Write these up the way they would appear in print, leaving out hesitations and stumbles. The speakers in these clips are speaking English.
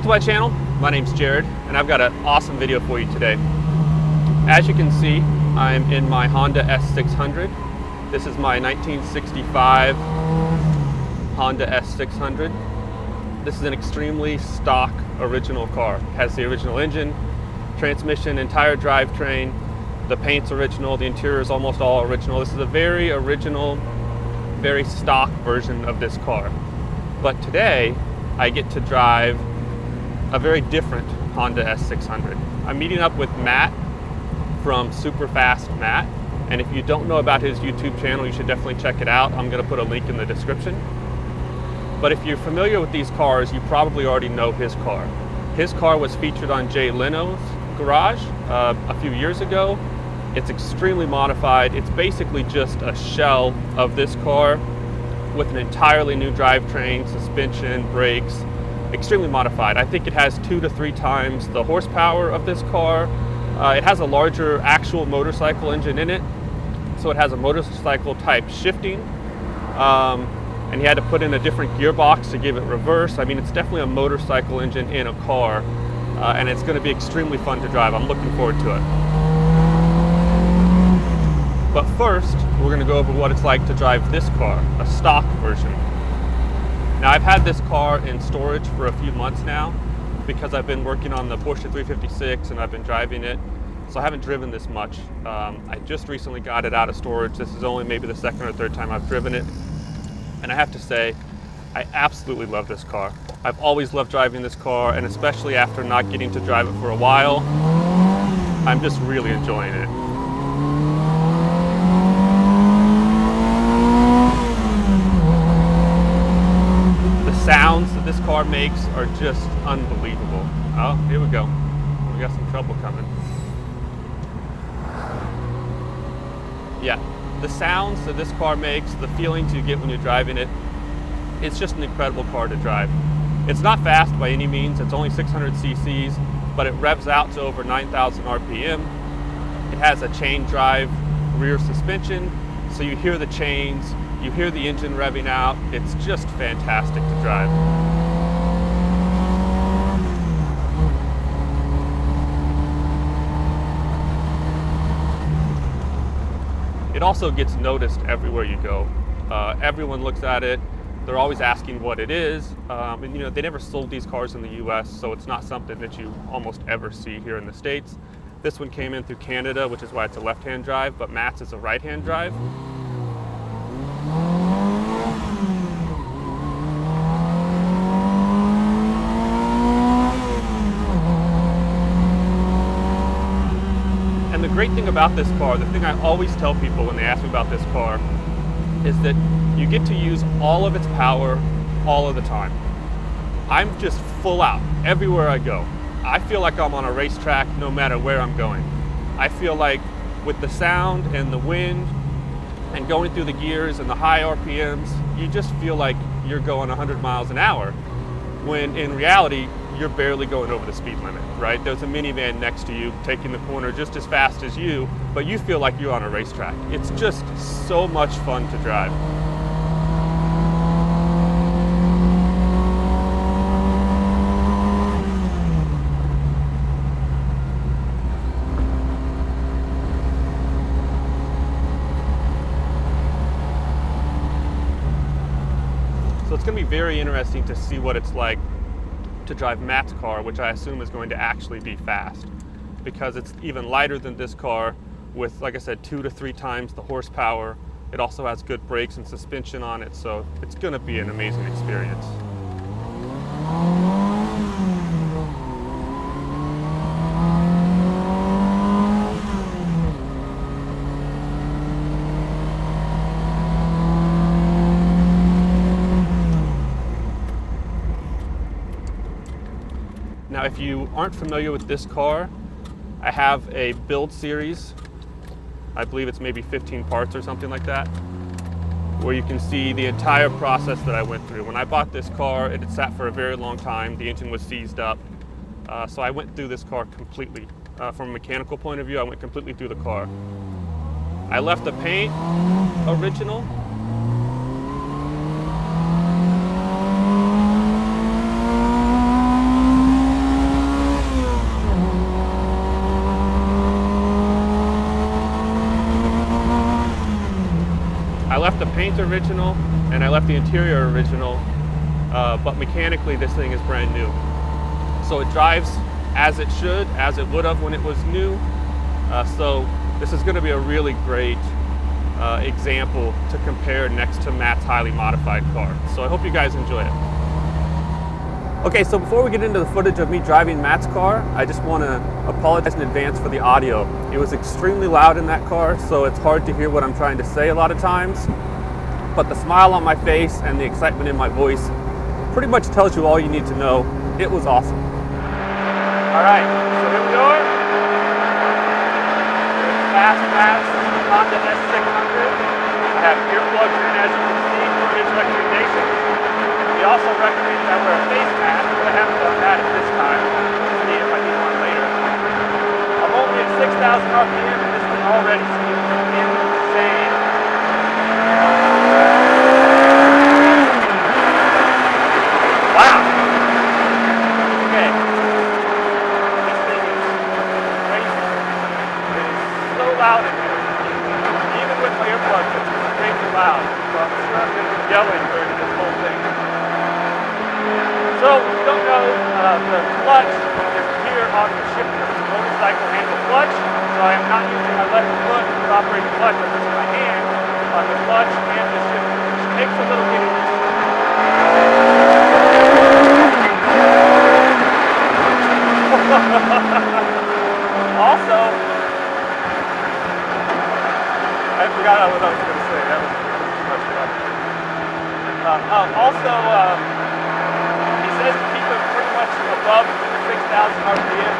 to my channel. My name's Jared, and I've got an awesome video for you today. As you can see, I'm in my Honda S600. This is my 1965 Honda S600. This is an extremely stock original car. It has the original engine, transmission, entire drivetrain. The paint's original, the interior is almost all original. This is a very original, very stock version of this car. But today, I get to drive a very different Honda S600. I'm meeting up with Matt from SUPERFASTMATT, and if you don't know about his YouTube channel, you should definitely check it out. I'm gonna put a link in the description. But if you're familiar with these cars, you probably already know his car. His car was featured on Leno's garage a few years ago. It's extremely modified. It's basically just a shell of this car with an entirely new drivetrain, suspension, brakes, extremely modified. I think it has 2 to 3 times the horsepower of this car. It has a larger actual motorcycle engine in it, so it has a motorcycle type shifting. And he had to put in a different gearbox to give it reverse. I mean, it's definitely a motorcycle engine in a car, and it's going to be extremely fun to drive. I'm looking forward to it. But first, we're going to go over what it's like to drive this car, a stock version. Now, I've had this car in storage for a few months now because I've been working on the Porsche 356 and I've been driving it, so I haven't driven this much. I just recently got it out of storage. This is only maybe the second or third time I've driven it. And I have to say, I absolutely love this car. I've always loved driving this car, and especially after not getting to drive it for a while, I'm just really enjoying it. The sounds that this car makes are just unbelievable. Oh, here we go. We got some trouble coming. Yeah. The sounds that this car makes, the feelings you get when you're driving it, it's just an incredible car to drive. It's not fast by any means, it's only 600 cc's, but it revs out to over 9,000 RPM. It has a chain drive rear suspension, so you hear the chains, you hear the engine revving out. It's just fantastic to drive. It also gets noticed everywhere you go. Everyone looks at it. They're always asking what it is. And you know, they never sold these cars in the US, so it's not something that you almost ever see here in the States. This one came in through Canada, which is why it's a left-hand drive, but Matt's is a right-hand drive. And the great thing about this car, the thing I always tell people when they ask me about this car, is that you get to use all of its power all of the time. I'm just full out everywhere I go. I feel like I'm on a racetrack no matter where I'm going. I feel like with the sound and the wind and going through the gears and the high RPMs, you just feel like you're going 100 miles an hour, when in reality, you're barely going over the speed limit, right? There's a minivan next to you taking the corner just as fast as you, but you feel like you're on a racetrack. It's just so much fun to drive. So it's going to be very interesting to see what it's like to drive Matt's car, which I assume is going to actually be fast, because it's even lighter than this car with, like I said, 2 to 3 times the horsepower. It also has good brakes and suspension on it, so it's going to be an amazing experience. Now, if you aren't familiar with this car, I have a build series. I believe it's maybe 15 parts or something like that, where you can see the entire process that I went through. When I bought this car, it had sat for a very long time. The engine was seized up. So I went through this car completely. From a mechanical point of view, I went completely through the car. I left the paint original. paint original and I left the interior original, but mechanically this thing is brand new. So it drives as it should, as it would have when it was new. So this is going to be a really great example to compare next to Matt's highly modified car. So I hope you guys enjoy it. Okay, so before we get into the footage of me driving Matt's car, I just want to apologize in advance for the audio. It was extremely loud in that car, so it's hard to hear what I'm trying to say a lot of times. But the smile on my face and the excitement in my voice pretty much tells you all you need to know. It was awesome. All right, so here we are. FastMatt's Honda S600. I have earplugs in, as you can see, for his recommendation. He also recommends I wear a face mask, but I haven't done that at this time. We'll see if I need one later. I'm only at 6,000 RPM, and this thing already seems insane. Wow. Okay. This thing is crazy. It is so loud in here. Even with my earplugs, it's crazy loud. So I'm sure I'm going to be yelling during this whole thing. So, if you don't know, the clutch is here on the shifter. It's a motorcycle handle clutch, so I am not using my left foot to operate the clutch. I'm using my hand on the clutch and the shifter, which takes a little getting used to. Also, I forgot what I was going to say. That was too much fun. He says to keep it pretty much above 6,000 RPM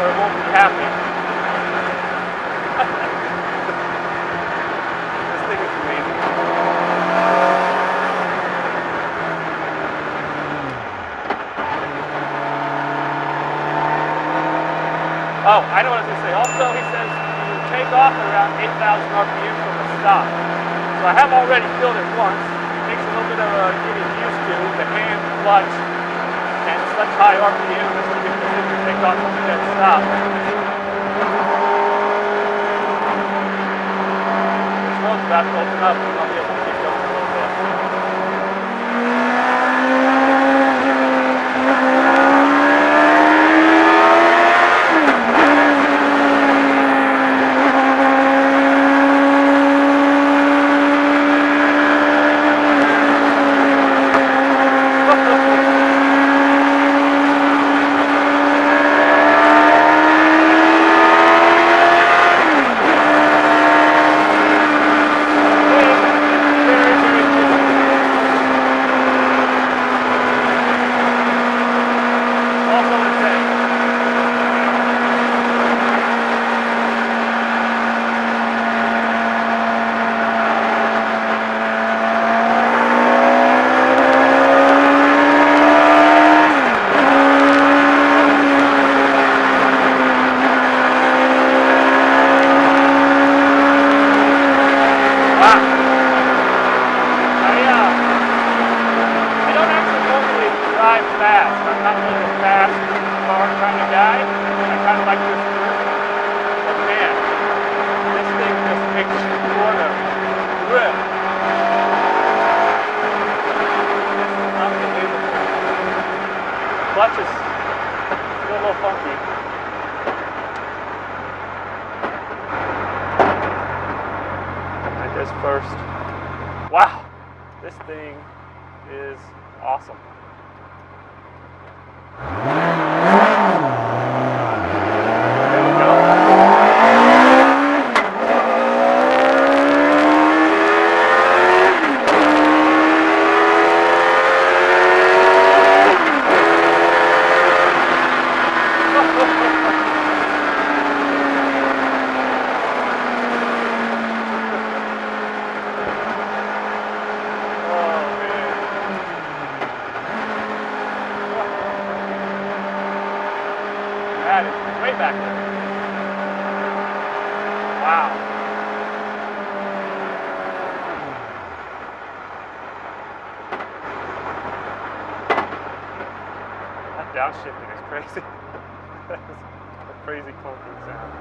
or it won't be happy. This thing is amazing. Oh, I know what I was going to say. Also, he says you take off at around 8,000 RPM from the stop. So I have already filled it once. It takes a little bit of getting used to the hand, clutch, and such high RPM as to get the thing to take off from the dead stop. This road's about to open up and I'll be able to keep going a little bit. Clutch is still a little funky. And this first. Wow, this thing is awesome. There we go. That is way back there. Wow. That downshifting is crazy. That is a crazy clunking sound.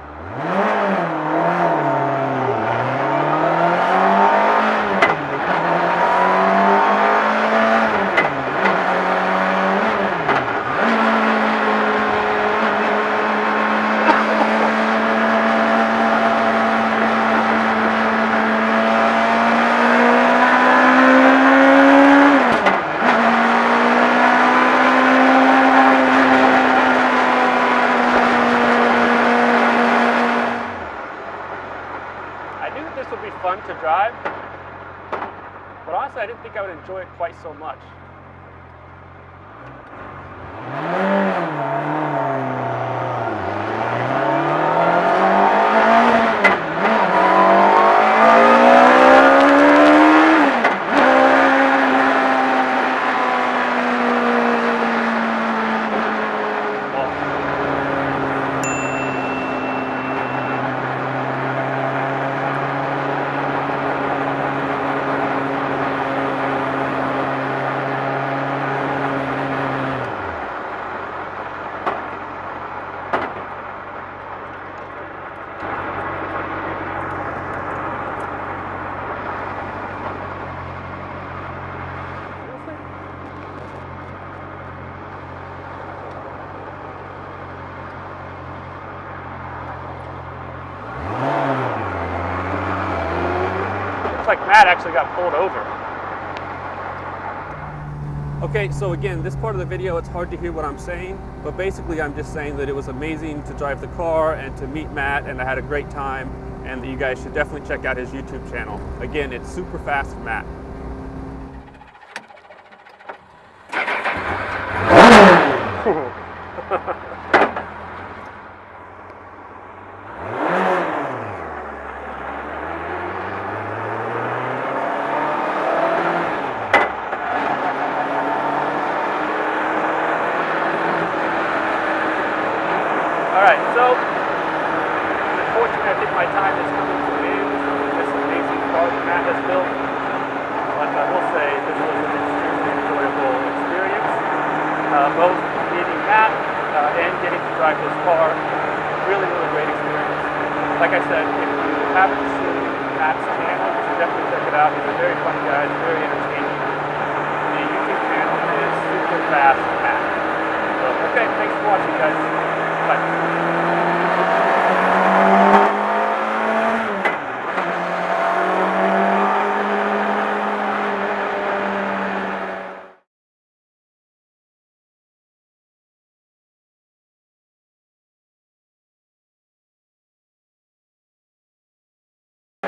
to drive, but honestly, I didn't think I would enjoy it quite so much. Like Matt actually got pulled over. Okay, so again, this part of the video, it's hard to hear what I'm saying, but basically I'm just saying that it was amazing to drive the car and to meet Matt, and I had a great time, and that you guys should definitely check out his YouTube channel. Again, it's SUPERFASTMATT. Alright, so unfortunately I think my time is coming to an end with this amazing car that Matt has built. But I will say this was an extremely enjoyable experience. Both meeting Matt and getting to drive this car. Really, really great experience. Like I said, if you haven't seen Matt's channel, you should definitely check it out. He's a very funny guy, he's very entertaining. The YouTube channel is SUPERFASTMATT. So, okay, thanks for watching, guys.